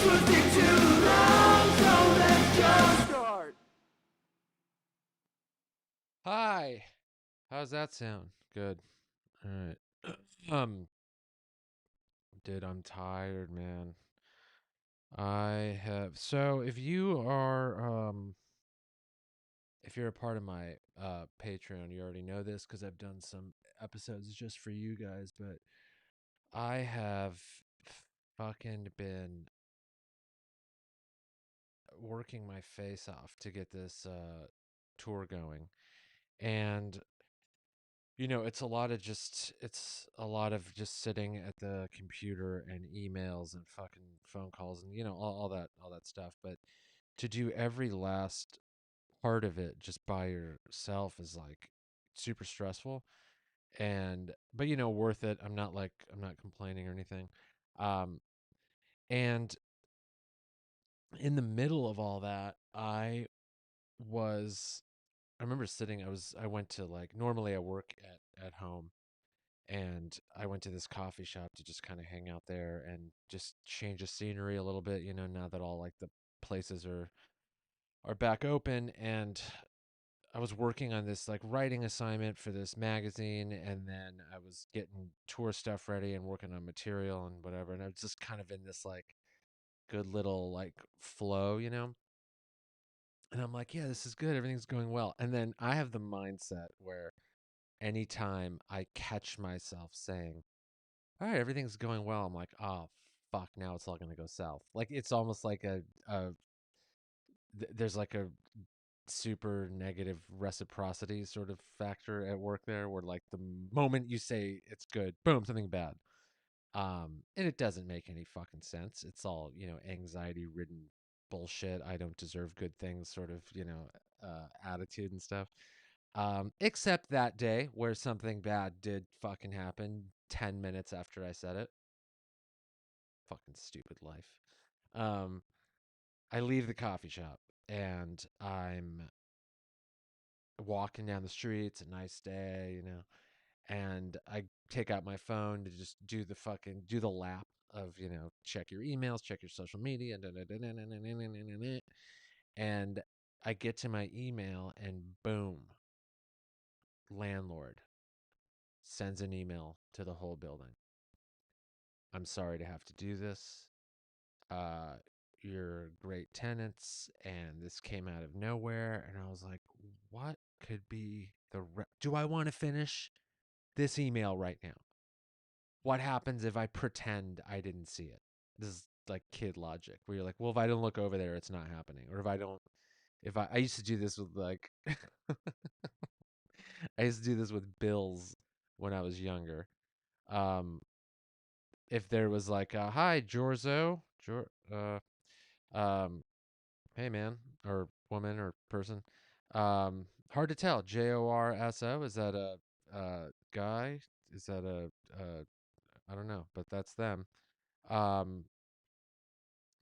cruising too long, so let's just start. Hi. How's that sound? Good. All right. Dude, I'm tired, man. I have so if you're a part of my Patreon, you already know this cuz I've done some episodes just for you guys, but I have fucking been working my face off to get this tour going. And it's a lot of just sitting at the computer and emails and fucking phone calls and all that stuff. But to do every last part of it just by yourself is like super stressful and but worth it. I'm not complaining or anything. Um and in the middle of all that, was I remember sitting I went to like normally I work at home and I went to this coffee shop to just kind of hang out there and just change the scenery a little bit, now that all like the places are back open. And I was working on this like writing assignment for this magazine, and then I was getting tour stuff ready and working on material and whatever, and I was just kind of in this like good little like flow, and I'm like, yeah, this is good, everything's going well. And then I have the mindset where anytime I catch myself saying, all right, everything's going well, I'm like, oh fuck, now it's all gonna go south. Like it's almost like there's like a super negative reciprocity sort of factor at work there, where like the moment you say it's good, boom, something bad. And it doesn't make any fucking sense. It's all anxiety ridden bullshit. I don't deserve good things, sort of attitude and stuff. Except that day where something bad did fucking happen 10 minutes after I said it. Fucking stupid life. Um, I leave the coffee shop and I'm walking down the street. It's a nice day, and I take out my phone to just do the lap of, check your emails, check your social media, and I get to my email and boom, landlord sends an email to the whole building. I'm sorry to have to do this. uh, you're great tenants, and this came out of nowhere. And I was like, what could be do I want to finish this email right now? What happens if I pretend I didn't see it? This is like kid logic where you're like, well, if I don't look over there, it's not happening. Or if I used to do this with like, I used to do this with bills when I was younger. Um, if there was like, hi, Jorzo, um, hey man, or woman, or person. Hard to tell. Jorso. Is that a guy? Is that a I don't know, but that's them. Um,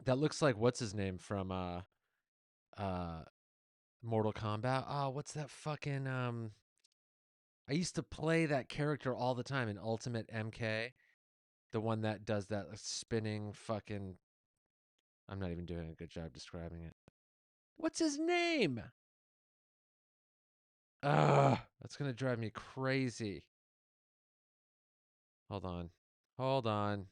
that looks like what's his name from uh Mortal Kombat. Oh, what's that fucking I used to play that character all the time in Ultimate MK. The one that does that spinning fucking. I'm not even doing a good job describing it. What's his name? That's gonna drive me crazy. Hold on. Hold on.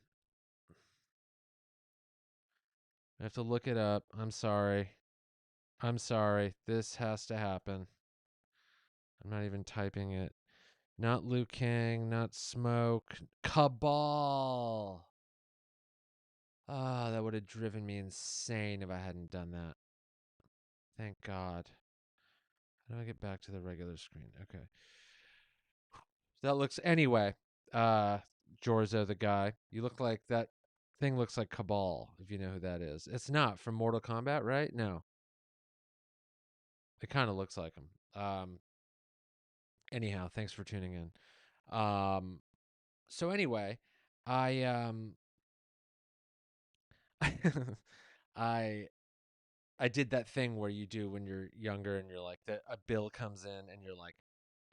I have to look it up. I'm sorry. I'm sorry. This has to happen. I'm not even typing it. Not Liu Kang, not Smoke. Cabal. Ah, that would have driven me insane if I hadn't done that. Thank God. How do I get back to the regular screen? Okay. That looks anyway. Uh Jorzo the guy. You look like that thing looks like Cabal, if you know who that is. It's not from Mortal Kombat, right? No. It kind of looks like him. Anyhow, thanks for tuning in. So anyway, I I I did that thing where you do when you're younger and you're like a bill comes in and you're like,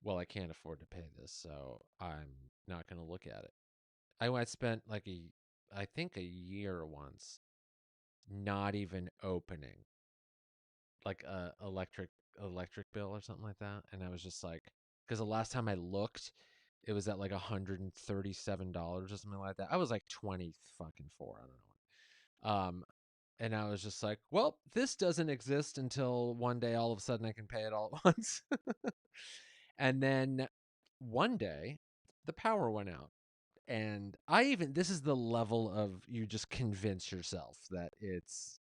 well, I can't afford to pay this, so I'm not going to look at it. I spent like I think a year once not even opening like a electric bill or something like that, and I was just like, because the last time I looked, it was at like $137 or something like that. I was like 20 fucking four, I don't know. And I was just like, well, this doesn't exist until one day all of a sudden I can pay it all at once. And then one day the power went out. And this is the level of you just convince yourself that it's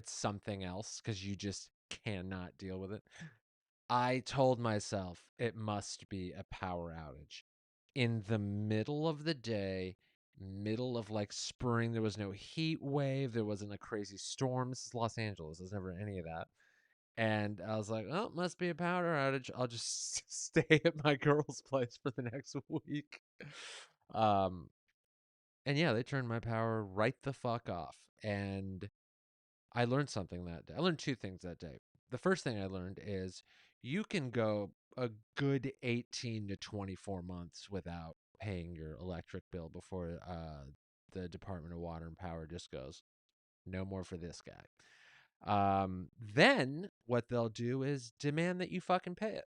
something else because you just cannot deal with it. I told myself it must be a power outage. In the middle of the day, middle of like spring, there was no heat wave, there wasn't a crazy storm. This is Los Angeles, there's never any of that. And I was like, oh, it must be a power outage. I'll just stay at my girl's place for the next week. Um, and yeah, they turned my power right the fuck off. And I learned something that day. I learned two things that day. The first thing I learned is you can go a good 18 to 24 months without paying your electric bill before the Department of Water and Power just goes, no more for this guy. Then what they'll do is demand that you fucking pay it.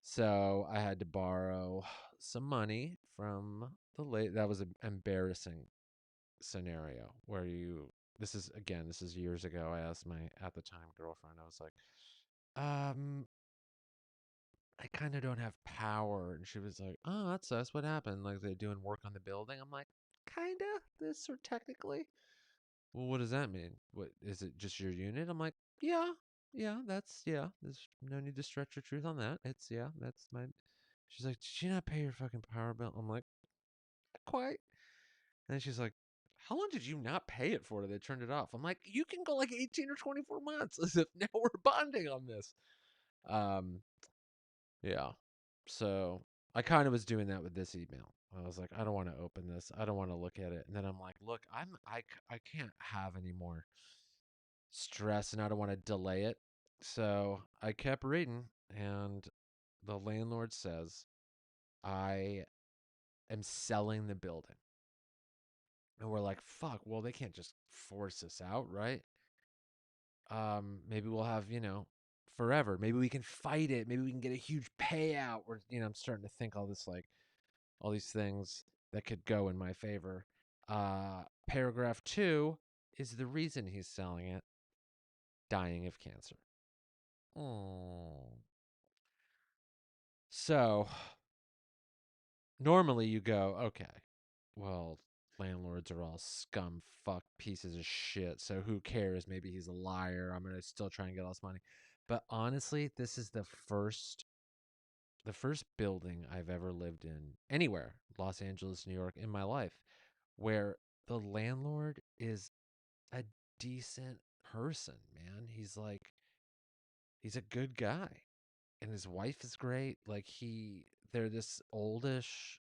So I had to borrow some money from the late. That was an embarrassing scenario where this is years ago. I asked my at the time girlfriend. I was like, I kind of don't have power, and she was like, oh, that's us. What happened? Like they're doing work on the building. I'm like, kinda. This or technically. Well, what does that mean? What is it? Just your unit? I'm like, yeah, yeah. There's no need to stretch your truth on that. That's my. She's like, did you not pay your fucking power bill? I'm like, not quite. And then she's like, how long did you not pay it for? They turned it off. I'm like, you can go like 18 or 24 months. As if now we're bonding on this. Um, yeah. So I kind of was doing that with this email. I was like, I don't want to open this. I don't want to look at it. And then I'm like, look, I can't have any more stress and I don't want to delay it. So I kept reading, and the landlord says, I am selling the building. And we're like, fuck, well, they can't just force us out, right? Maybe we'll have, forever. Maybe we can fight it. Maybe we can get a huge payout. Or, I'm starting to think all these things that could go in my favor. Paragraph 2 is the reason he's selling it, dying of cancer. Oh. So normally you go, okay, well, landlords are all scum fuck pieces of shit. So who cares? Maybe he's a liar. I'm gonna still try and get all this money. But honestly, this is the first building I've ever lived in anywhere, Los Angeles, New York, in my life, where the landlord is a decent person, man. He's a good guy. And his wife is great. Like they're this oldish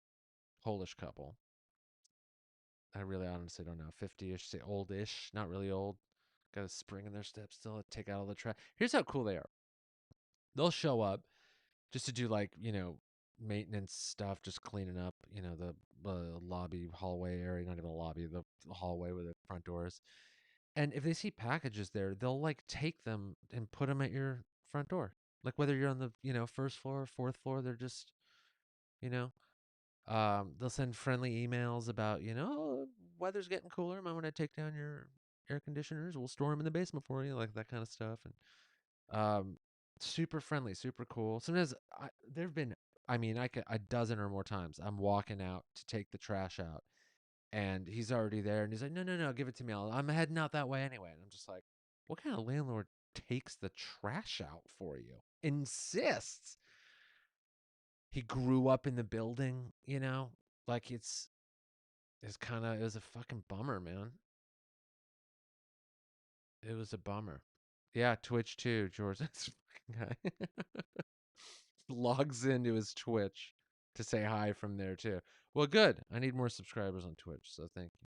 Polish couple. I really honestly don't know. 50-ish, say oldish, not really old. Got a spring in their step still, take out all the trash. Here's how cool they are. They'll show up just to do like, maintenance stuff, just cleaning up, the lobby hallway area, not even a lobby, the hallway where the front door is. And if they see packages there, they'll like take them and put them at your front door. Like whether you're on the, first floor, fourth floor, they're just, you know, they'll send friendly emails about, "Oh, weather's getting cooler. Might want to take down your air conditioners. We'll store them in the basement for you," like that kind of stuff. And super friendly, super cool. Sometimes there've been, I mean, a dozen or more times I'm walking out to take the trash out, and he's already there, and he's like, "No, no, no, give it to me. I'm heading out that way anyway." And I'm just like, "What kind of landlord takes the trash out for you? Insists." He grew up in the building, like it was a fucking bummer, man. It was a bummer. Yeah, Twitch too, George. That's fucking guy. Logs into his Twitch to say hi from there too. Well, good. I need more subscribers on Twitch, so thank you.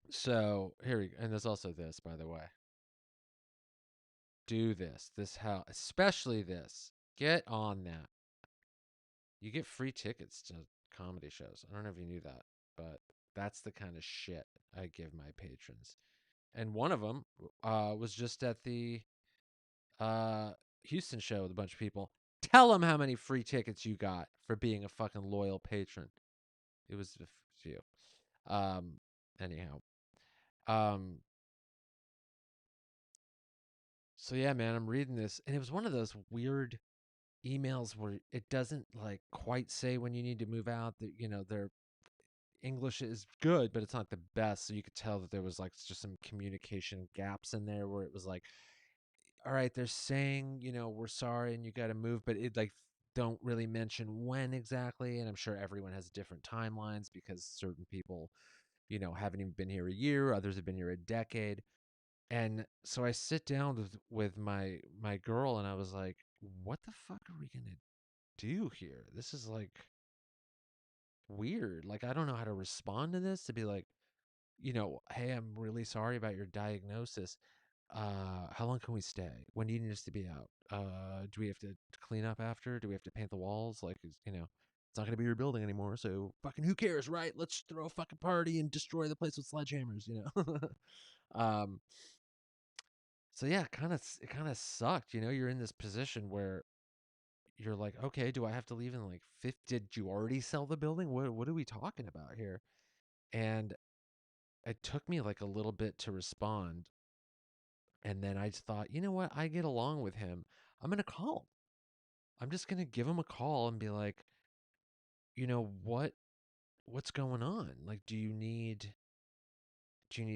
So here we go. And there's also this, by the way. Do this. This how especially this. Get on that. You get free tickets to comedy shows. I don't know if you knew that, but That's the kind of shit I give my patrons. And one of them was just at the uh, Houston show with a bunch of people. Tell them how many free tickets you got for being a fucking loyal patron. It was a few. Um, anyhow, um, so yeah, man, I'm reading this, and it was one of those weird emails where it doesn't like quite say when you need to move out. That their English is good, but it's not the best. So you could tell that there was like just some communication gaps in there where it was like, all right, they're saying, we're sorry and you got to move, but it like don't really mention when exactly. And I'm sure everyone has different timelines because certain people, haven't even been here a year, others have been here a decade. And so I sit down with my girl and I was like, what the fuck are we going to do here? This is like weird. Like I don't know how to respond to this to be like, hey, I'm really sorry about your diagnosis. How long can we stay? When do you need us to be out? Do we have to clean up after? Do we have to paint the walls? Like, it's not going to be your building anymore. So fucking who cares, right? Let's throw a fucking party and destroy the place with sledgehammers. um, so yeah, it kind of sucked. You're in this position where you're like, okay, do I have to leave in like fifth? Did you already sell the building? What are we talking about here? And it took me like a little bit to respond. And then I just thought, you know what? I get along with him. I'm going to call him. I'm just going to give him a call and be like, you know, what's going on? Like, do you need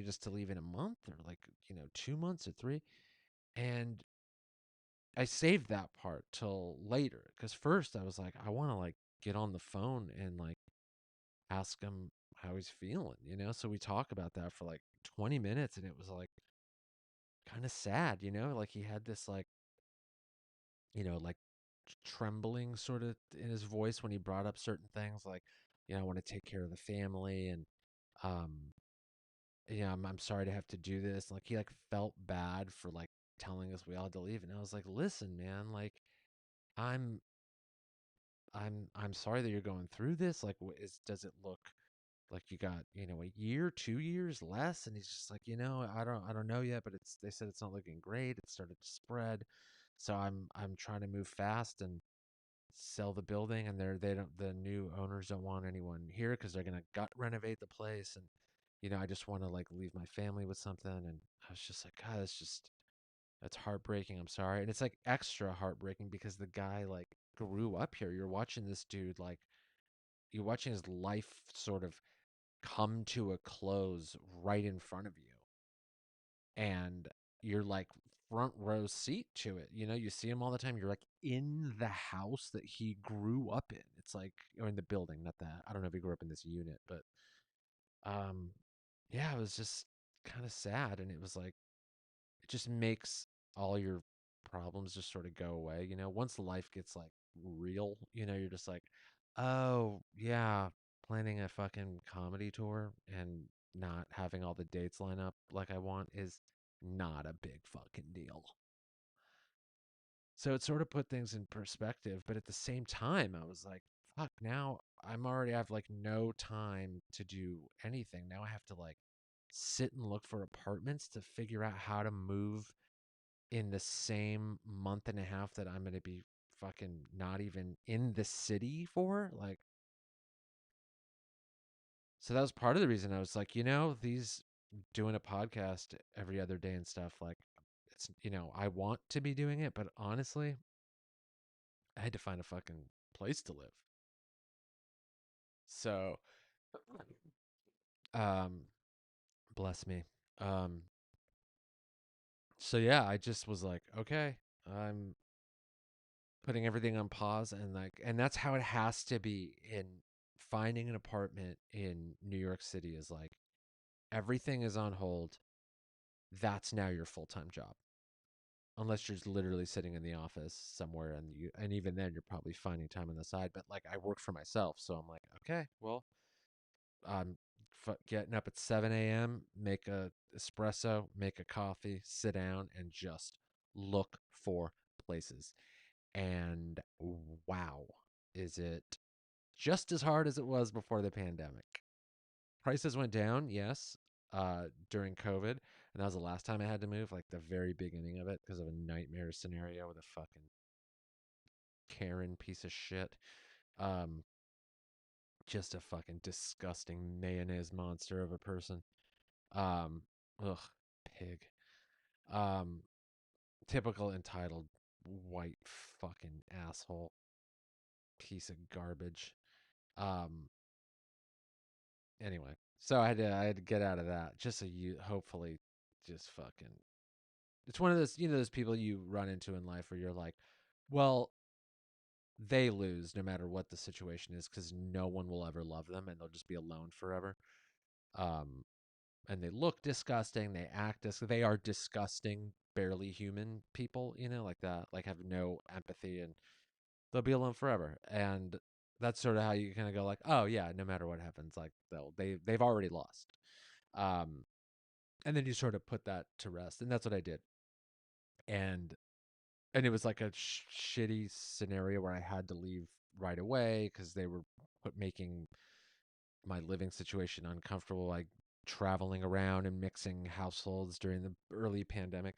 us to leave in a month or like, 2 months or three? And I saved that part till later because first I was like, I want to like get on the phone and like ask him how he's feeling. So we talk about that for like 20 minutes and it was like kind of sad. Like he had this like trembling sort of in his voice when he brought up certain things like, I want to take care of the family and um I'm sorry to have to do this. Like he like felt bad for like telling us we all had to leave and I was like, listen, man, like I'm I'm sorry that you're going through this. Like does it look like you got, a year, 2 years less? And he's just like, I don't know yet, but they said it's not looking great. It started to spread. So I'm trying to move fast and sell the building, and the new owners don't want anyone here because they're gonna gut renovate the place, and I just want to like leave my family with something. And I was just like, God, that's heartbreaking. I'm sorry. And it's like extra heartbreaking because the guy like grew up here. You're watching this dude like you're watching his life sort of come to a close right in front of you, and you're like front row seat to it. You see him all the time. You're like in the house that he grew up in. It's like, or in the building, not that. I don't know if he grew up in this unit, but um, yeah, it was just kind of sad, and it was like it just makes all your problems just sort of go away. Once life gets like real, you're just like, oh yeah, planning a fucking comedy tour and not having all the dates line up like I want is not a big fucking deal. So it sort of put things in perspective, but at the same time, I was like, fuck, now I'm already have like no time to do anything. Now I have to like sit and look for apartments to figure out how to move in the same month and a half that I'm going to be fucking not even in the city for. Like, so that was part of the reason I was like, these doing a podcast every other day and stuff, like, it's, I want to be doing it, but honestly, I had to find a fucking place to live. So, um, bless me. Um, so yeah, I just was like, okay, I'm putting everything on pause and like, and that's how it has to be in finding an apartment in New York City is like everything is on hold. That's now your full-time job. Unless you're literally sitting in the office somewhere and even then you're probably finding time on the side, but like I work for myself, so I'm like, okay, well, I'm getting up at 7 a.m., make a espresso, make a coffee, sit down and just look for places. And wow, is it just as hard as it was before the pandemic? Prices went down, yes, during COVID, and that was the last time I had to move, like the very beginning of it, because of a nightmare scenario with a fucking Karen piece of shit. Um, just a fucking disgusting mayonnaise monster of a person. Um, ugh, pig. Um, typical entitled white fucking asshole piece of garbage. Um, anyway, so I had to get out of that just so you hopefully just fucking. It's one of those those people you run into in life where you're like, well, they lose no matter what the situation is because no one will ever love them and they'll just be alone forever. Um, and they look disgusting. They act they are disgusting, barely human people, like that, like have no empathy and they'll be alone forever. And that's sort of how you kind of go like, oh yeah, no matter what happens, like they've already lost. Um, and then you sort of put that to rest, and that's what I did. And it was like a shitty scenario where I had to leave right away because they were making my living situation uncomfortable, like traveling around and mixing households during the early pandemic.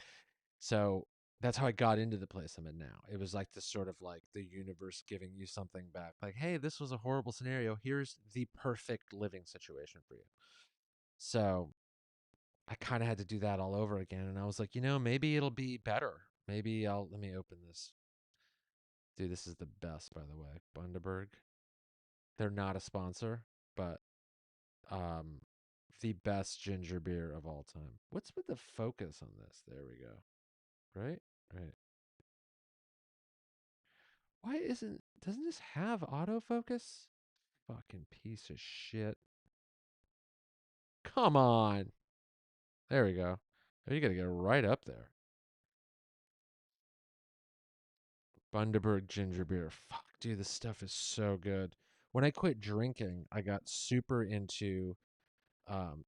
So that's how I got into the place I'm in now. It was like this sort of like the universe giving you something back. Like, hey, this was a horrible scenario. Here's the perfect living situation for you. So I kind of had to do that all over again. And I was like, maybe it'll be better. Maybe let me open this. Dude, this is the best, by the way. Bundaberg. They're not a sponsor, but um, the best ginger beer of all time. What's with the focus on this? There we go. Right? Right. Why doesn't this have autofocus? Fucking piece of shit. Come on. There we go. Oh, you gotta get right up there. Bundaberg ginger beer. Fuck, dude, this stuff is so good. When I quit drinking, I got super into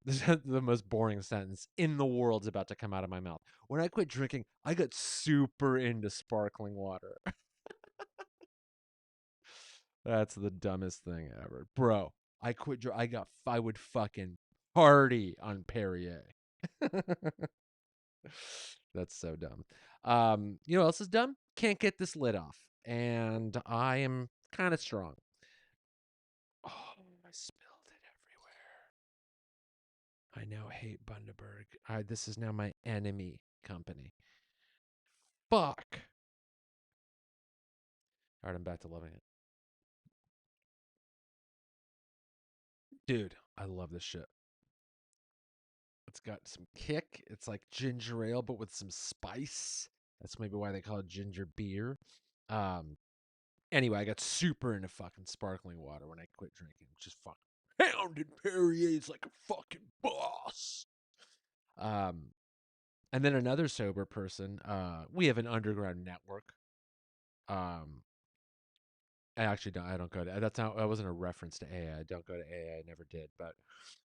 this is the most boring sentence in the world's about to come out of my mouth. When I quit drinking, I got super into sparkling water. That's the dumbest thing ever. Bro, I would fucking party on Perrier. That's so dumb. You know what else is dumb? Can't get this lid off. And I am kind of strong. Oh, I spilled it everywhere. I now hate Bundaberg. This is now my enemy company. Fuck. All right, I'm back to loving it. Dude, I love this shit. It's got some kick. It's like ginger ale, but with some spice. That's maybe why they call it ginger beer. Um, anyway, I got super into fucking sparkling water when I quit drinking. Just fucking pounded Perrier's like a fucking boss. Um, and then another sober person. We have an underground network. Um, I actually don't. I don't go to. That's not. That wasn't a reference to AA. I don't go to AA. I never did. But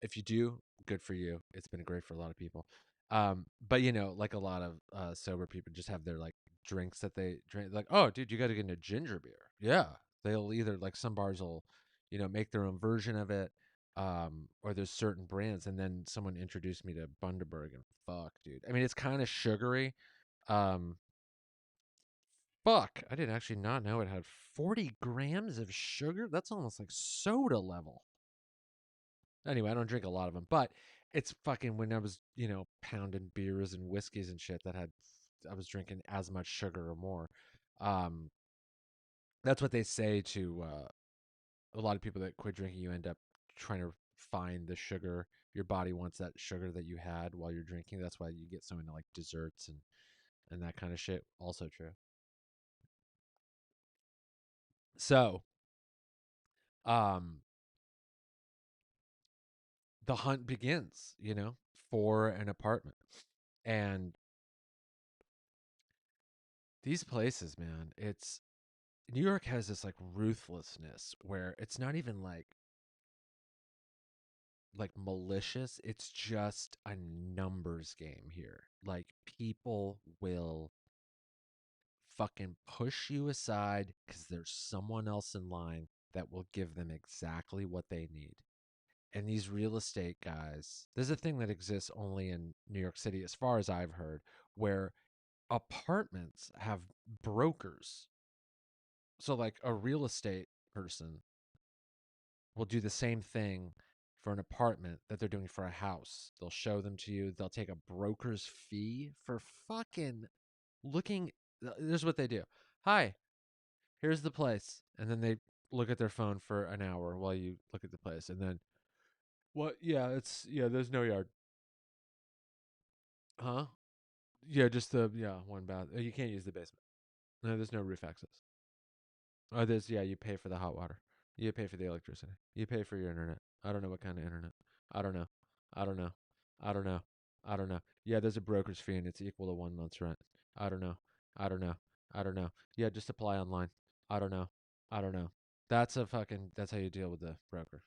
if you do, good for you. It's been great for a lot of people. But like a lot of sober people just have their like drinks that they drink. Like, oh, dude, you got to get into ginger beer. Yeah, they'll either like some bars will, make their own version of it, or there's certain brands. And then someone introduced me to Bundaberg, and fuck, dude. I mean, it's kind of sugary. Um, fuck, I didn't actually not know it had 40 grams of sugar. That's almost like soda level. Anyway, I don't drink a lot of them, but it's fucking when I was, pounding beers and whiskeys and shit that I was drinking as much sugar or more. Um, that's what they say to a lot of people that quit drinking. You end up trying to find the sugar. Your body wants that sugar that you had while you're drinking. That's why you get so into like desserts and that kind of shit. Also true. So, um, the hunt begins, for an apartment. And these places, man, it's New York has this like ruthlessness where it's not even like malicious, it's just a numbers game here. Like people will fucking push you aside cuz there's someone else in line that will give them exactly what they need. And these real estate guys, there's a thing that exists only in New York City, as far as I've heard, where apartments have brokers. So, like, a real estate person will do the same thing for an apartment that they're doing for a house. They'll show them to you. They'll take a broker's fee for fucking looking. Here's what they do. Hi, here's the place. And then they look at their phone for an hour while you look at the place. And then, what? Yeah, there's no yard. Huh? Yeah, just one bath. You can't use the basement. No, there's no roof access. Oh, you pay for the hot water. You pay for the electricity. You pay for your internet. I don't know what kind of internet. I don't know. I don't know. I don't know. I don't know. Yeah, there's a broker's fee and it's equal to 1 month's rent. I don't know. I don't know. I don't know. Yeah, just apply online. I don't know. I don't know. That's how you deal with the broker.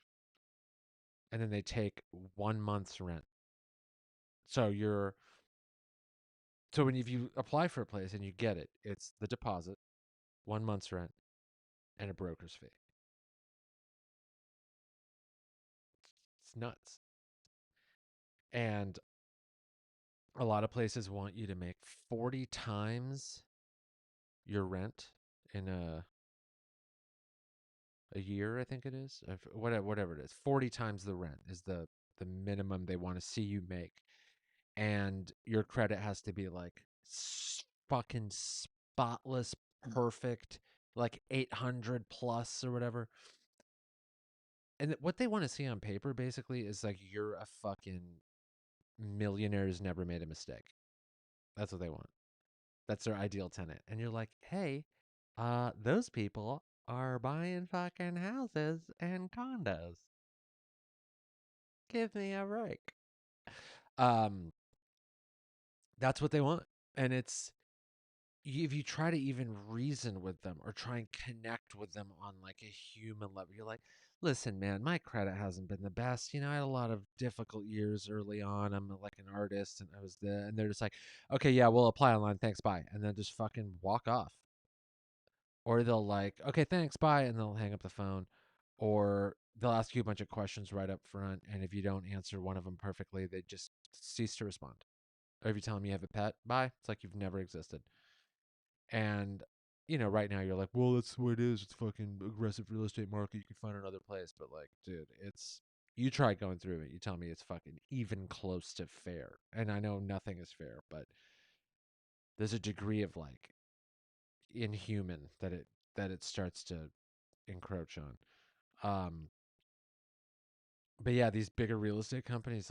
And then they take 1 month's rent. So if you apply for a place and you get it, it's the deposit, 1 month's rent, and a broker's fee. It's nuts. And a lot of places want you to make 40 times your rent in a year, I think it is. Whatever it is. 40 times the rent is the minimum they want to see you make. And your credit has to be like fucking spotless, perfect, like 800 plus or whatever. And what they want to see on paper basically is like you're a fucking millionaire who's never made a mistake. That's what they want. That's their ideal tenant. And you're like, hey, those people are buying fucking houses and condos. Give me a break. Um, that's what they want. And if you try to even reason with them or try and connect with them on like a human level, you're like, listen, man, my credit hasn't been the best. I had a lot of difficult years early on. I'm like an artist and I was there. And they're just like, okay, yeah, we'll apply online. Thanks. Bye. And then just fucking walk off. Or they'll like, okay, thanks, bye, and they'll hang up the phone. Or they'll ask you a bunch of questions right up front, and if you don't answer one of them perfectly, they just cease to respond. Or if you tell them you have a pet, bye. It's like you've never existed. And right now you're like, well, that's what it is. It's fucking aggressive real estate market. You can find another place, but like, dude, it's you try going through it. You tell me it's fucking even close to fair, and I know nothing is fair, but there's a degree of like inhuman that it starts to encroach on. Um, but yeah, these bigger real estate companies,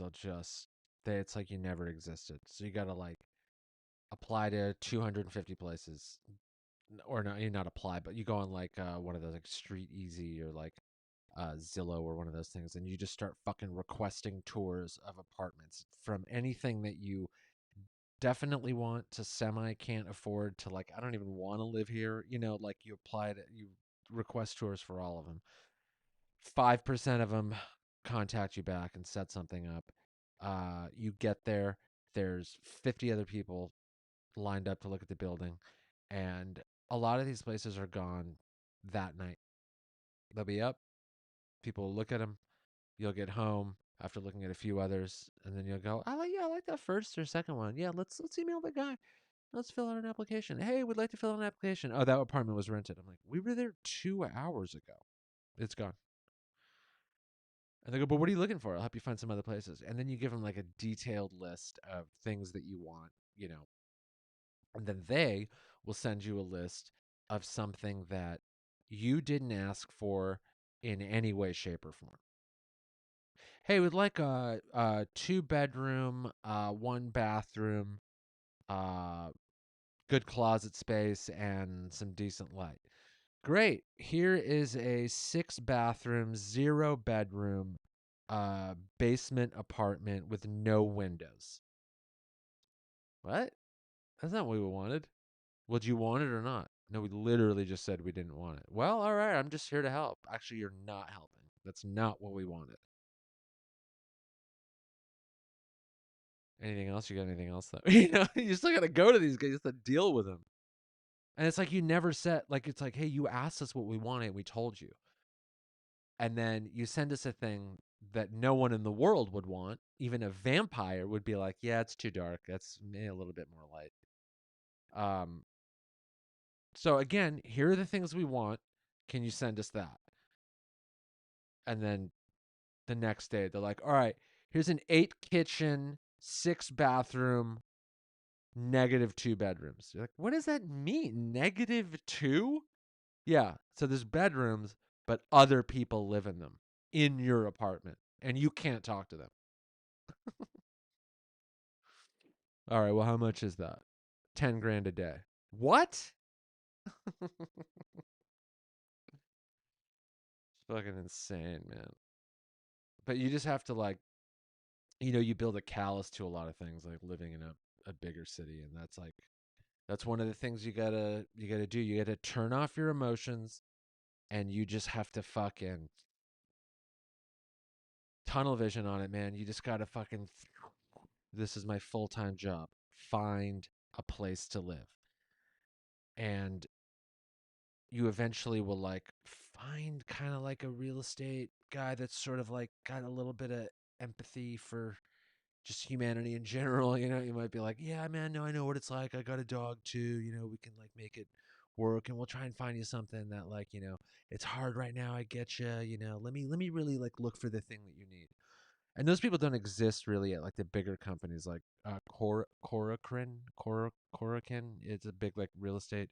it's like you never existed. So you got to like apply to 250 places, or not, you not apply, but you go on like one of those like Street Easy or like Zillow or one of those things, and you just start fucking requesting tours of apartments from anything that you definitely want to semi can't afford to like I don't even want to live here. Like you request tours for all of them. 5% of them contact you back and set something up. You get there, there's 50 other people lined up to look at the building, and a lot of these places are gone that night. They'll be up, people will look at them, you'll get home after looking at a few others, and then you'll go, oh yeah, I like that first or second one. Yeah, let's email the guy. Let's fill out an application. Hey, we'd like to fill out an application. Oh, that apartment was rented. I'm like, we were there 2 hours ago. It's gone. And they go, but what are you looking for? I'll help you find some other places. And then you give them like a detailed list of things that you want. And then they will send you a list of something that you didn't ask for in any way, shape, or form. Hey, we'd like a 2 bedroom, 1 bathroom, uh, good closet space, and some decent light. Great. Here is a 6 bathroom, 0 bedroom, basement apartment with no windows. What? That's not what we wanted. Would you want it or not? No, we literally just said we didn't want it. Well, all right. I'm just here to help. Actually, you're not helping. That's not what we wanted. Anything else? You got anything else though? You still got to go to these guys. You have to deal with them. And it's like you never said, like, it's like, hey, you asked us what we wanted. And we told you. And then you send us a thing that no one in the world would want. Even a vampire would be like, yeah, it's too dark. That's a little bit more light. Um, so again, here are the things we want. Can you send us that? And then the next day, they're like, all right, here's an 8 kitchen, 6 bathroom, -2 bedrooms. You're like, what does that mean? -2? Yeah. So there's bedrooms, but other people live in them in your apartment, and you can't talk to them. All right. Well, how much is that? 10 grand a day. What? It's fucking insane, man. But you just have to like, you build a callus to a lot of things, like living in a bigger city, and that's one of the things you gotta do. You gotta turn off your emotions, and you just have to fucking tunnel vision on it, man. You just gotta fucking. This is my full time job. Find a place to live, and you eventually will like find kind of like a real estate guy that's sort of like got a little bit of empathy for just humanity in general. You might be like, yeah, man, no, I know what it's like. I got a dog too. We can like make it work, and we'll try and find you something that like, it's hard right now. I get you. Let me really like look for the thing that you need. And those people don't exist really at like the bigger companies like Korakuen. It's a big like real estate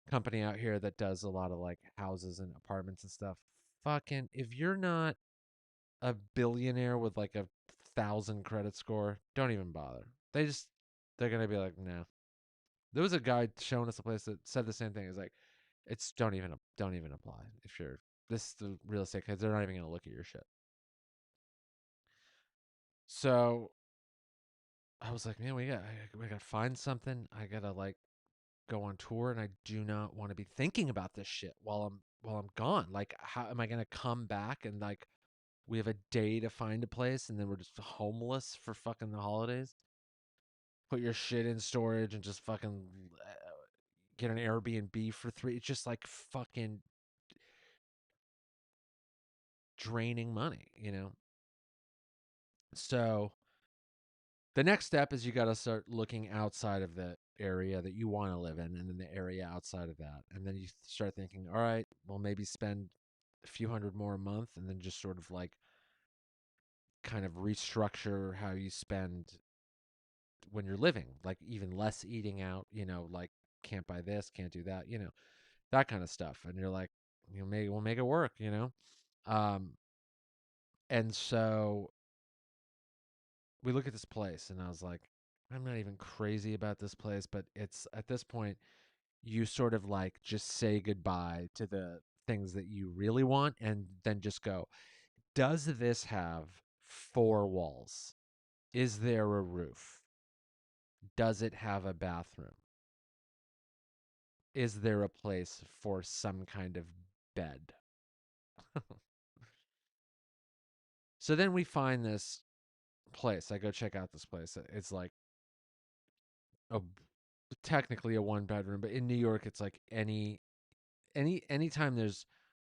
company out here that does a lot of like houses and apartments and stuff. Fucking, if you're not a billionaire with like 1,000 credit score, don't even bother. They're gonna be like, no. There was a guy showing us a place that said the same thing. It's like, it's don't even apply if you're this the real estate because they're not even gonna look at your shit. So I was like, man, we got to find something. I gotta like go on tour, and I do not want to be thinking about this shit while I'm gone. Like, how am I gonna come back and like we have a day to find a place, and then we're just homeless for fucking the holidays? Put your shit in storage and just fucking get an Airbnb for 3. It's just like fucking draining money. So the next step is you got to start looking outside of the area that you want to live in, and then the area outside of that. And then you start thinking, all right, well, maybe spend a few hundred more a month, and then just sort of like kind of restructure how you spend when you're living, like even less eating out, like can't buy this, can't do that, that kind of stuff. And you're like, maybe we'll make it work. Um, and so we look at this place, and I was like, I'm not even crazy about this place, but it's at this point, you sort of like just say goodbye to the things that you really want, and then just go, does this have 4 walls? Is there a roof? Does it have a bathroom? Is there a place for some kind of bed? So then we find this place. I go check out this place. It's like a technically a 1 bedroom, but in New York it's like anytime there's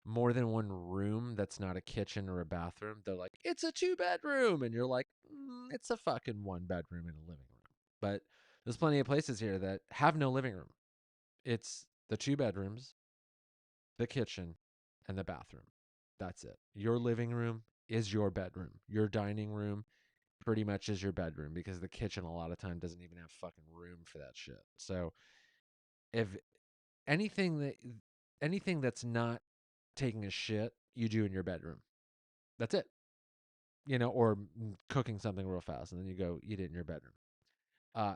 more than one room that's not a kitchen or a bathroom, they're like, it's a 2 bedroom, and you're like, it's a fucking 1 bedroom and a living room. But there's plenty of places here that have no living room. It's the 2 bedrooms, the kitchen, and the bathroom. That's it. Your living room is your bedroom. Your dining room pretty much is your bedroom, because the kitchen a lot of time doesn't even have fucking room for that shit. So if anything that anything that's not taking a shit, you do in your bedroom. That's it. Or cooking something real fast, and then you go eat it in your bedroom.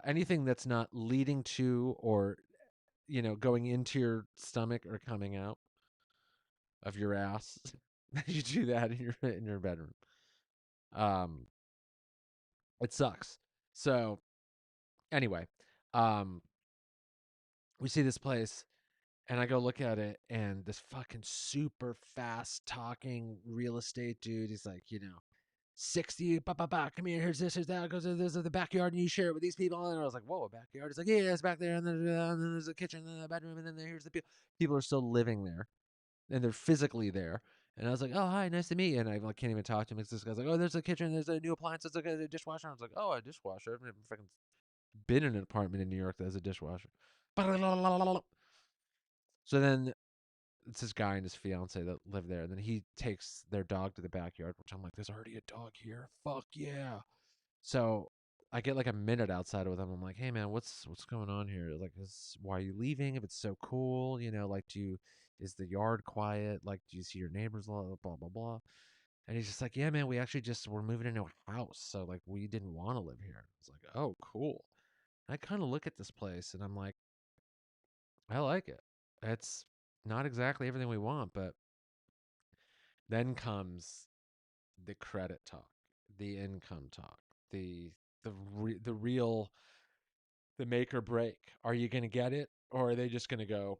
Anything that's not leading to or going into your stomach or coming out of your ass, you do that in your bedroom. Um, it sucks. So anyway, um, we see this place, and I go look at it, and this fucking super fast talking real estate dude is like, 60, come here, here's this, here's that, goes to this is the backyard, and you share it with these people. And I was like, whoa, a backyard? It's like, yeah, it's back there, and then there's a kitchen, and then a bedroom, and then here's the people. People are still living there, and they're physically there, And I was like, "Oh, hi, nice to meet you." And I like can't even talk to him because this guy's like, "Oh, there's a kitchen, there's a new appliance, there's like a dishwasher." I was like, "Oh, a dishwasher? I've never fucking been in an apartment in New York that has a dishwasher." So then it's this guy and his fiance that live there. And then he takes their dog to the backyard, which I'm like, "There's already a dog here. Fuck yeah!" So I get like a minute outside with him. I'm like, "Hey man, what's going on here? Like, why are you leaving? If it's so cool, like, is the yard quiet? Like, do you see your neighbors? Blah blah blah blah." And he's just like, "Yeah, man, we actually just we're moving into a house, so like we didn't want to live here." It's like, "Oh, cool." I kind of look at this place and I'm like, I like it. It's not exactly everything we want, but then comes the credit talk, the income talk, the real the make or break. Are you going to get it, or are they just going to go,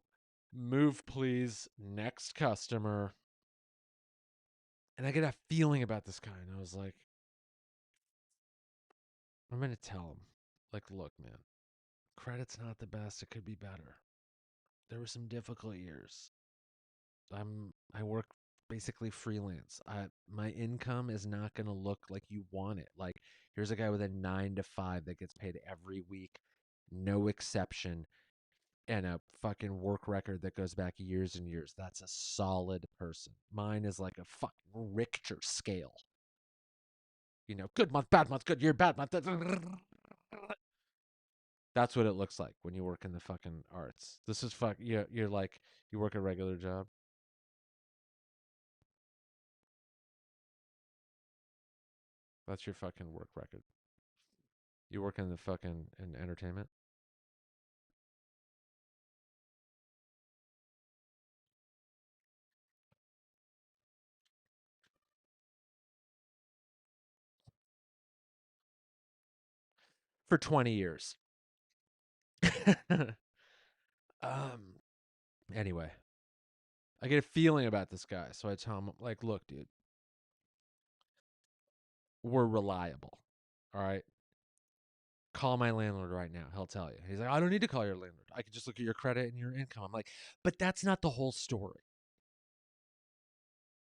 "Move please, next customer"? And I get a feeling about this guy, and I was like, I'm going to tell him, like, "Look, man, credit's not the best. It could be better. There were some difficult years. I work basically freelance. My income is not going to look like you want it. Like, here's a guy with a 9 to 5 that gets paid every week, no exception, and a fucking work record that goes back years and years. That's a solid person. Mine is like a fucking Richter scale. Good month, bad month, good year, bad month." That's what it looks like when you work in the fucking arts. This is you're like, you work a regular job. That's your fucking work record. You work in the fucking in entertainment for 20 years. um. Anyway, I get a feeling about this guy, so I tell him, like, "Look, dude, we're reliable. All right, call my landlord right now. He'll tell you." He's like, "I don't need to call your landlord. I can just look at your credit and your income." I'm like, "But that's not the whole story."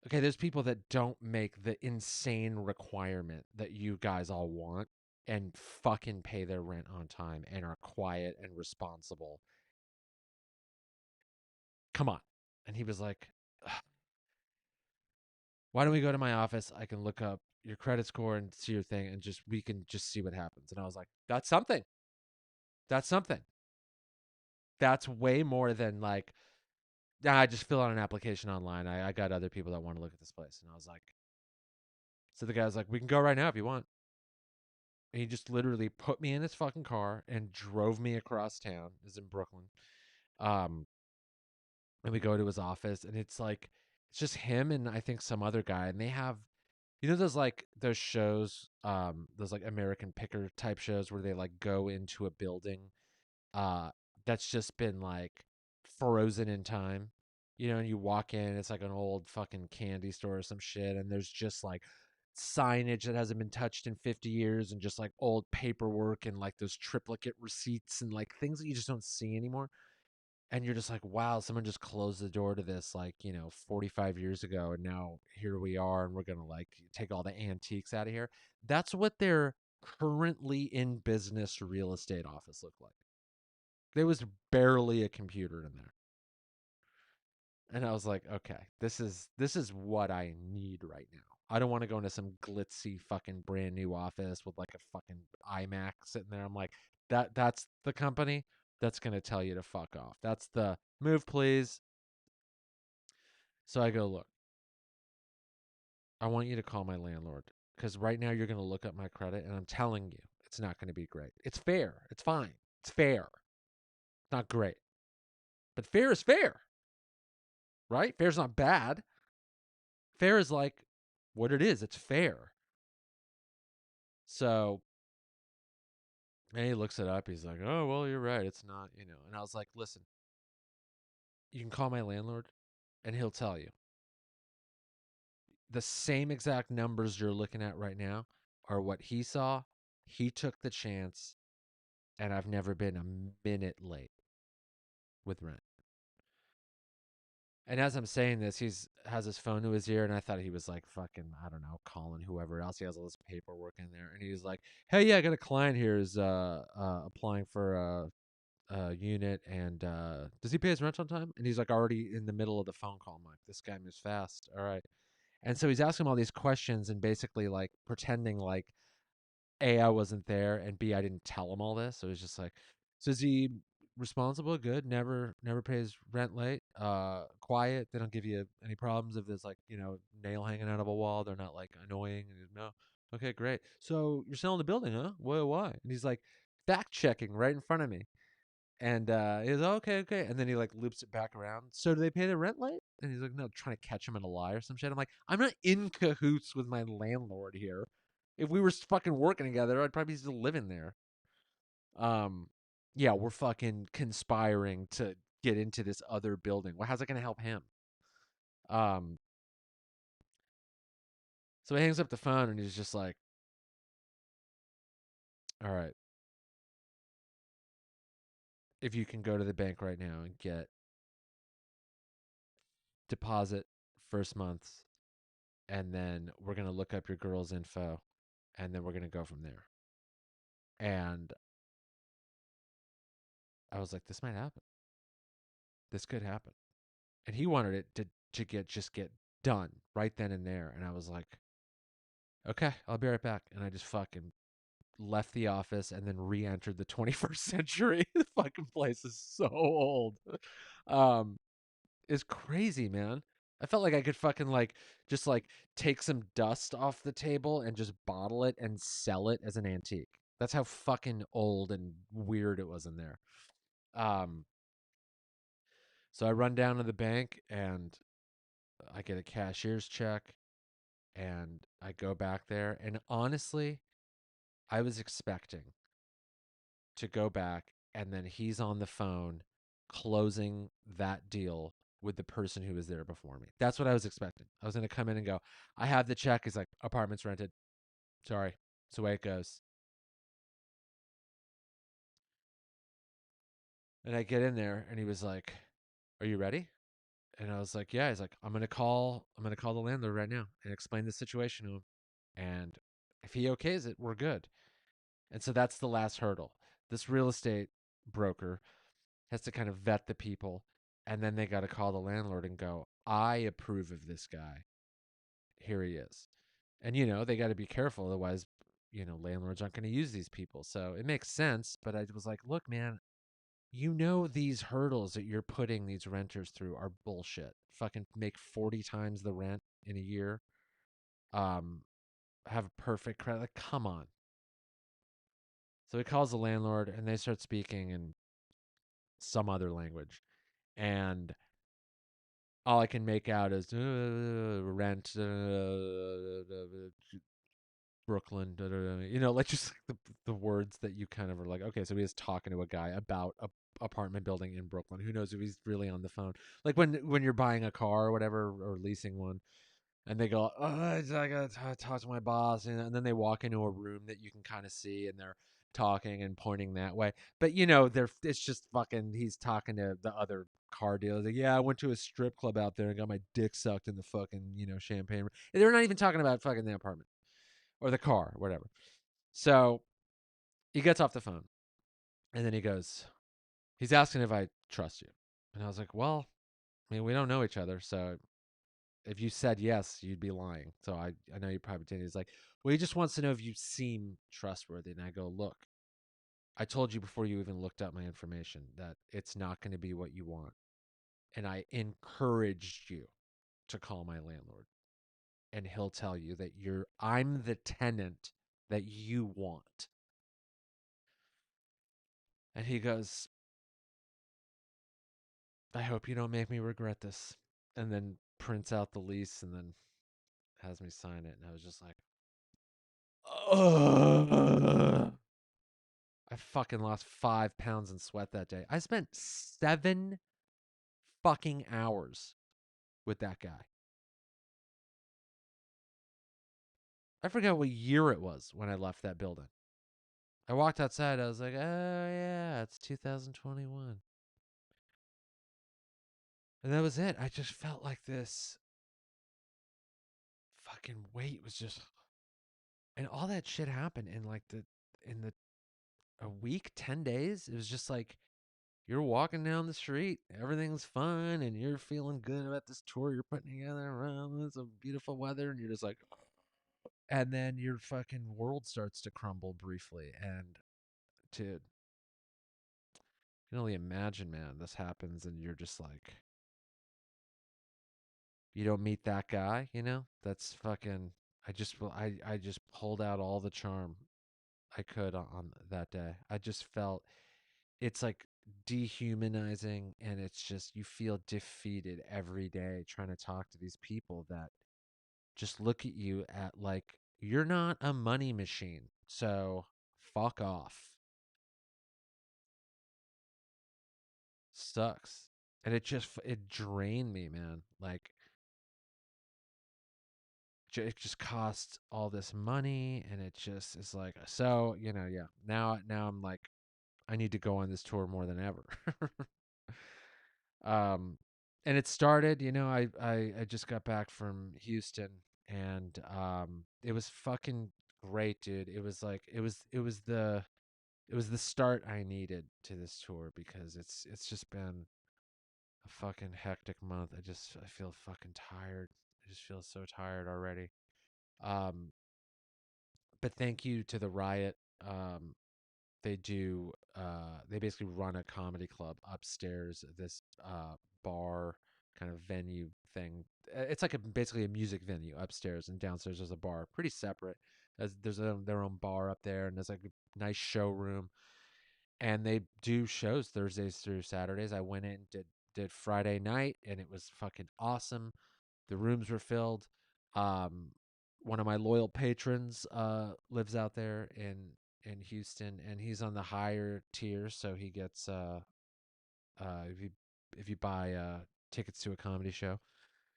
Okay, there's people that don't make the insane requirement that you guys all want and fucking pay their rent on time and are quiet and responsible. Come on. And he was like, "Why don't we go to my office? I can look up your credit score and see your thing and just we can just see what happens." And I was like, "That's something. That's something. That's way more than like, nah, I just fill out an application online. I got other people that want to look at this place." And I was like, so the guy was like, "We can go right now if you want." And he just literally put me in his fucking car and drove me across town. Is in Brooklyn. Um, and we go to his office, and it's just him and I think some other guy, and they have, those like those shows, those like American Picker type shows where they like go into a building, uh, that's just been like frozen in time. And you walk in, it's like an old fucking candy store or some shit, and there's just like signage that hasn't been touched in 50 years and just like old paperwork and like those triplicate receipts and like things that you just don't see anymore. And you're just like, wow, someone just closed the door to this, like, 45 years ago. And now here we are, and we're going to like take all the antiques out of here. That's what their currently in business real estate office looked like. There was barely a computer in there. And I was like, okay, this is what I need right now. I don't want to go into some glitzy fucking brand new office with like a fucking iMac sitting there. I'm like, that's the company that's gonna tell you to fuck off. That's the move, please. So I go, "Look, I want you to call my landlord because right now you're gonna look up my credit, and I'm telling you, it's not gonna be great. It's fair. It's fine. It's fair. It's not great, but fair is fair, right? Fair's not bad. Fair is like what it is. It's fair." So, and he looks it up. He's like, "Oh, well, you're right. It's not. And I was like, "Listen, you can call my landlord and he'll tell you the same exact numbers you're looking at right now are what he saw. He took the chance, and I've never been a minute late with rent." And as I'm saying this, he's has his phone to his ear, and I thought he was like fucking, I don't know, calling whoever else. He has all this paperwork in there, and he's like, "Hey, yeah, I got a client here is applying for a unit, and does he pay his rent on time?" And he's like already in the middle of the phone call. I'm like, "This guy moves fast, all right." And so he's asking him all these questions and basically like pretending like A, I wasn't there, and B, I didn't tell him all this. So he's just like, so is he responsible? Good. Never pays rent late. Quiet. They don't give you any problems if there's like, nail hanging out of a wall. They're not like annoying. And he's, no. Okay, great. So you're selling the building, huh? Why? And he's like fact checking right in front of me. And he's okay, okay. And then he like loops it back around. So do they pay the rent late? And he's like, no, trying to catch him in a lie or some shit. I'm like, I'm not in cahoots with my landlord here. If we were fucking working together, I'd probably be still living there. Um, yeah, we're fucking conspiring to get into this other building. Well, how's it gonna help him? Um, so he hangs up the phone and he's just like, all right, if you can go to the bank right now and get deposit first month's, and then we're gonna look up your girl's info, and then we're gonna go from there. And I was like, this might happen. This could happen. And he wanted it to get done right then and there. And I was like, okay, I'll be right back. And I just fucking left the office and then re-entered the 21st century. The fucking place is so old. Um, it's crazy, man. I felt like I could fucking like just like take some dust off the table and just bottle it and sell it as an antique. That's how fucking old and weird it was in there. Um, so I run down to the bank and I get a cashier's check and I go back there. And honestly, I was expecting to go back and then he's on the phone closing that deal with the person who was there before me. That's what I was expecting. I was going to come in and go, I have the check. He's like, apartment's rented. Sorry. It's the way it goes. And I get in there and he was like, are you ready? And I was like, yeah. He's like, I'm gonna call the landlord right now and explain the situation to him. And if he okays it, we're good. And so that's the last hurdle. This real estate broker has to kind of vet the people, and then they got to call the landlord and go, I approve of this guy. Here he is. And, they got to be careful. Otherwise, landlords aren't going to use these people. So it makes sense. But I was like, look, man, these hurdles that you're putting these renters through are bullshit. Fucking make 40 times the rent in a year. Um, have a perfect credit. Like, come on. So he calls the landlord and they start speaking in some other language. And all I can make out is rent, Brooklyn, like just like the words that you kind of are like, okay, so he's talking to a guy about a apartment building in Brooklyn. Who knows if he's really on the phone? Like when you're buying a car or whatever or leasing one, and they go, oh, I gotta talk to my boss, and then they walk into a room that you can kind of see, and they're talking and pointing that way. But they're it's just fucking. He's talking to the other car dealer. Like, yeah, I went to a strip club out there and got my dick sucked in the fucking champagne room. And they're not even talking about fucking the apartment or the car, or whatever. So he gets off the phone, and then he goes, he's asking if I trust you, and I was like, well, I mean, we don't know each other, so if you said yes, you'd be lying. So I know you probably didn't. He's like, well, he just wants to know if you seem trustworthy. And I go, look, I told you before you even looked up my information that it's not going to be what you want. And I encouraged you to call my landlord. And he'll tell you that I'm the tenant that you want. And he goes, I hope you don't make me regret this. And then prints out the lease and then has me sign it. And I was just like, ugh. I fucking lost 5 pounds in sweat that day. I spent 7 fucking hours with that guy. I forgot what year it was when I left that building. I walked outside. I was like, oh, yeah, it's 2021. And that was it. I just felt like this fucking weight was just, and all that shit happened in like in the a week, 10 days. It was just like you're walking down the street, everything's fun, and you're feeling good about this tour you're putting together. Around it's a beautiful weather, and you're just like, and then your fucking world starts to crumble briefly. And to you can only imagine, man, this happens, and you're just like, you don't meet that guy, you know? That's fucking. I just pulled out all the charm I could on that day. I just felt it's like dehumanizing, and it's just you feel defeated every day trying to talk to these people that just look at you at like you're not a money machine. So fuck off. Sucks. And it just it drained me, man. Like it just costs all this money, and it just is like so, yeah. Now I'm like I need to go on this tour more than ever. um and it started, I just got back from Houston, and it was fucking great, dude. It was like it was the start I needed to this tour, because it's just been a fucking hectic month. I feel fucking tired. I just feel so tired already. Um but thank you to the Riot. Um they basically run a comedy club upstairs, this bar kind of venue thing. It's like basically a music venue upstairs, and downstairs there's a bar, pretty separate. There's their own bar up there, and there's like a nice showroom, and they do shows Thursdays through Saturdays. I went in, did Friday night, and it was fucking awesome. The rooms were filled. Um, One of my loyal patrons lives out there in Houston, and he's on the higher tier, so he gets if you buy tickets to a comedy show,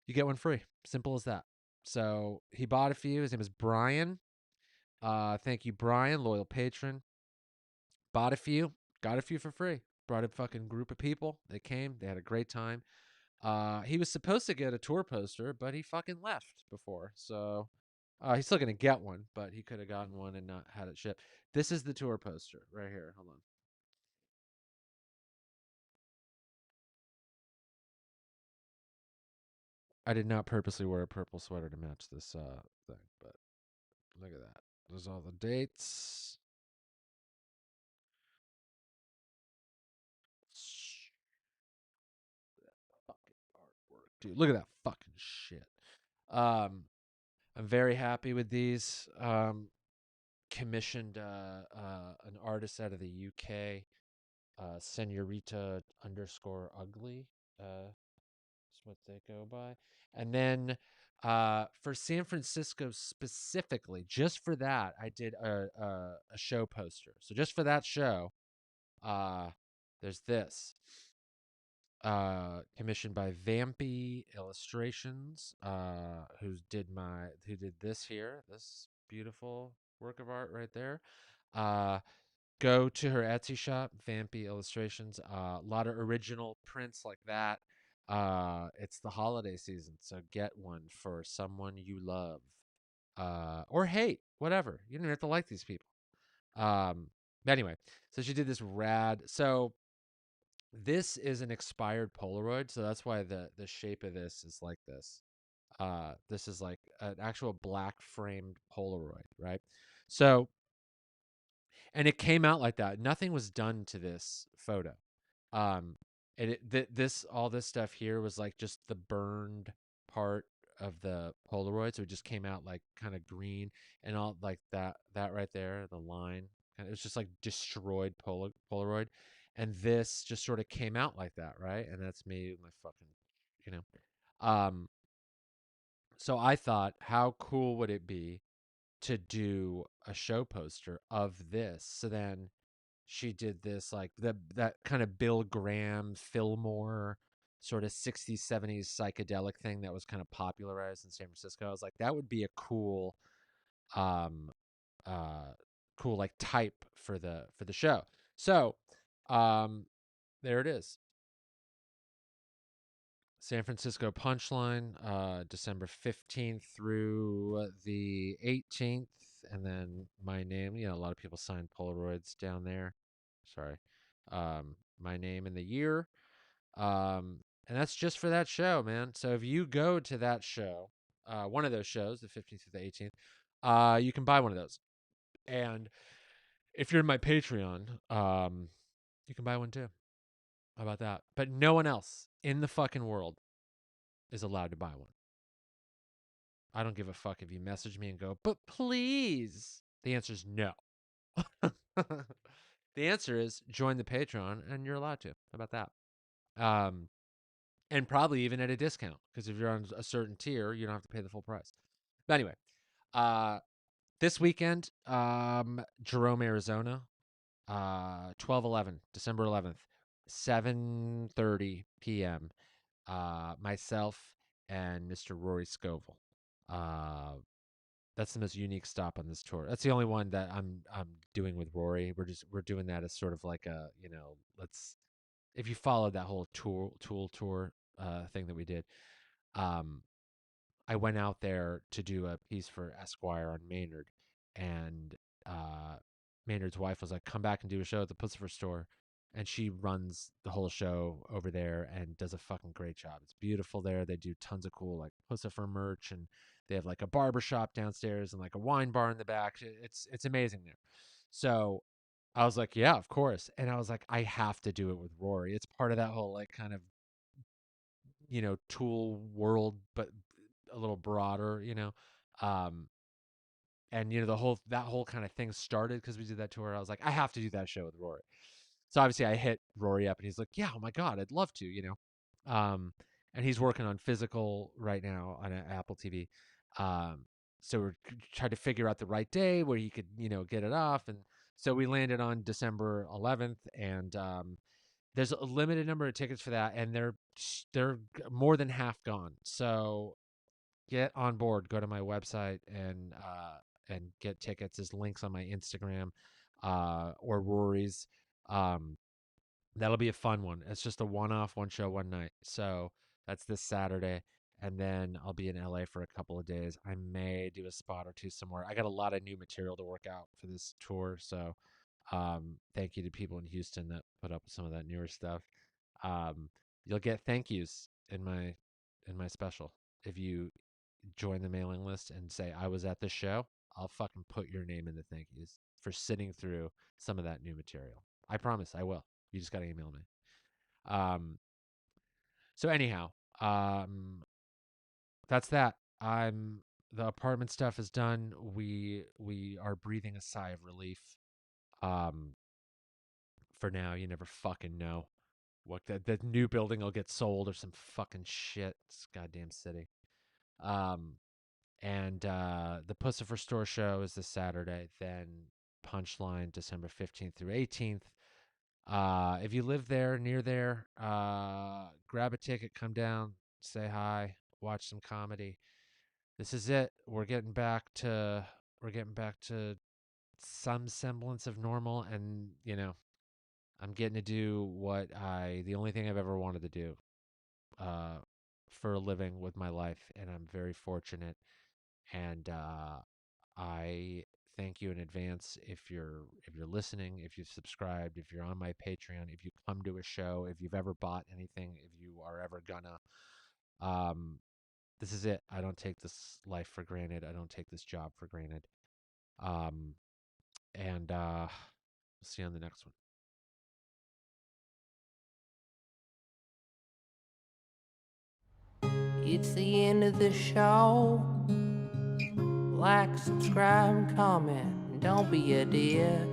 you get one free. Simple as that. So he bought a few. His name is Brian. Thank you, Brian, loyal patron. Bought a few, got a few for free. Brought a fucking group of people. They came. They had a great time. He was supposed to get a tour poster, but he fucking left before. So he's still gonna get one, but he could have gotten one and not had it shipped. This is the tour poster right here. Hold on. I did not purposely wear a purple sweater to match this thing, but look at that. There's all the dates. Fucking artwork, dude. Look at that fucking shit. Um, I'm very happy with these. Commissioned an artist out of the UK, Senorita underscore ugly. Is what they go by. And then for San Francisco specifically, just for that, I did a show poster. So just for that show, uh, there's this. Commissioned by Vampy Illustrations, who did this here, this beautiful work of art right there. Uh, Go to her Etsy shop, Vampy Illustrations. A lot of original prints like that. It's the holiday season, so get one for someone you love, or hate, whatever. You don't have to like these people. Anyway, so she did this rad. So this is an expired Polaroid, so that's why the shape of this is like this. This is like an actual black framed Polaroid, right? So, and it came out like that. Nothing was done to this photo. Um, and this all this stuff here was like just the burned part of the Polaroid, so it just came out like kind of green, and all like that right there, the line. And it was just like destroyed Polaroid, and this just sort of came out like that, right? And that's me, my fucking, you know. So I thought, how cool would it be to do a show poster of this? So then she did this like that kind of Bill Graham, Fillmore sort of 60s, 70s psychedelic thing that was kind of popularized in San Francisco. I was like, that would be a um uh cool like type for the show. So um there it is. San Francisco Punchline, December 15th through the 18th. And then my name, a lot of people sign Polaroids down there. Sorry. My name and the year. And that's just for that show, man. So if you go to that show, one of those shows, the 15th through the 18th, you can buy one of those. And if you're in my Patreon, you can buy one too. How about that? But no one else in the fucking world is allowed to buy one. I don't give a fuck if you message me and go, but please. The answer is no. The answer is join the Patreon and you're allowed to. How about that? And probably even at a discount because if you're on a certain tier, you don't have to pay the full price. But anyway, this weekend, Jerome, Arizona, 12/11, December 11th, 7:30 p.m. Myself and Mr. Rory Scovel. That's the most unique stop on this tour. That's the only one that I'm doing with Rory. We're doing that as sort of like a, let's, if you followed that whole tool tour thing that we did, um I went out there to do a piece for Esquire on Maynard, and uh, Maynard's wife was like, "Come back and do a show at the Pussifer store," and she runs the whole show over there and does a fucking great job. It's beautiful there. They do tons of cool like Pussifer merch, and they have like a barber shop downstairs and like a wine bar in the back. It's amazing there. So I was like, "Yeah, of course," and I was like, "I have to do it with Rory." It's part of that whole like kind of tool world, but a little broader. Um, and that whole kind of thing started because we did that tour. I was like, I have to do that show with Rory. So obviously I hit Rory up and he's like, yeah, oh my God, I'd love to. And he's working on Physical right now on Apple TV. So we're trying to figure out the right day where he could, get it off. And so we landed on December 11th, and there's a limited number of tickets for that, and they're more than half gone. So get on board. Go to my website and get tickets. There's links on my Instagram or Rory's. Um, that'll be a fun one. It's just a one-off, one show, one night. So that's this Saturday, and then I'll be in LA for a couple of days. I may do a spot or two somewhere. I got a lot of new material to work out for this tour, so thank you to people in Houston that put up with some of that newer stuff. Um, you'll get thank yous in my special if you join the mailing list and say I was at the show. I'll fucking put your name in the thank yous for sitting through some of that new material. I promise I will. You just got to email me. Um, so anyhow, that's that. The apartment stuff is done. We are breathing a sigh of relief. Um, for now, you never fucking know what the new building will get sold or some fucking shit. This goddamn city. Um, and the Pussifer Store show is this Saturday. Then Punchline December 15th through 18th. If you live there, near there, grab a ticket, come down, say hi, watch some comedy. This is it. We're getting back to some semblance of normal, and I'm getting to do the only thing I've ever wanted to do uh, for a living with my life, and I'm very fortunate. And I thank you in advance if you're listening, if you've subscribed, if you're on my Patreon, if you come to a show, if you've ever bought anything, if you are ever gonna. Um, this is it. I don't take this life for granted. I don't take this job for granted. Um, and we'll see you on the next one. It's the end of the show. Like, subscribe, and comment. And don't be a dear.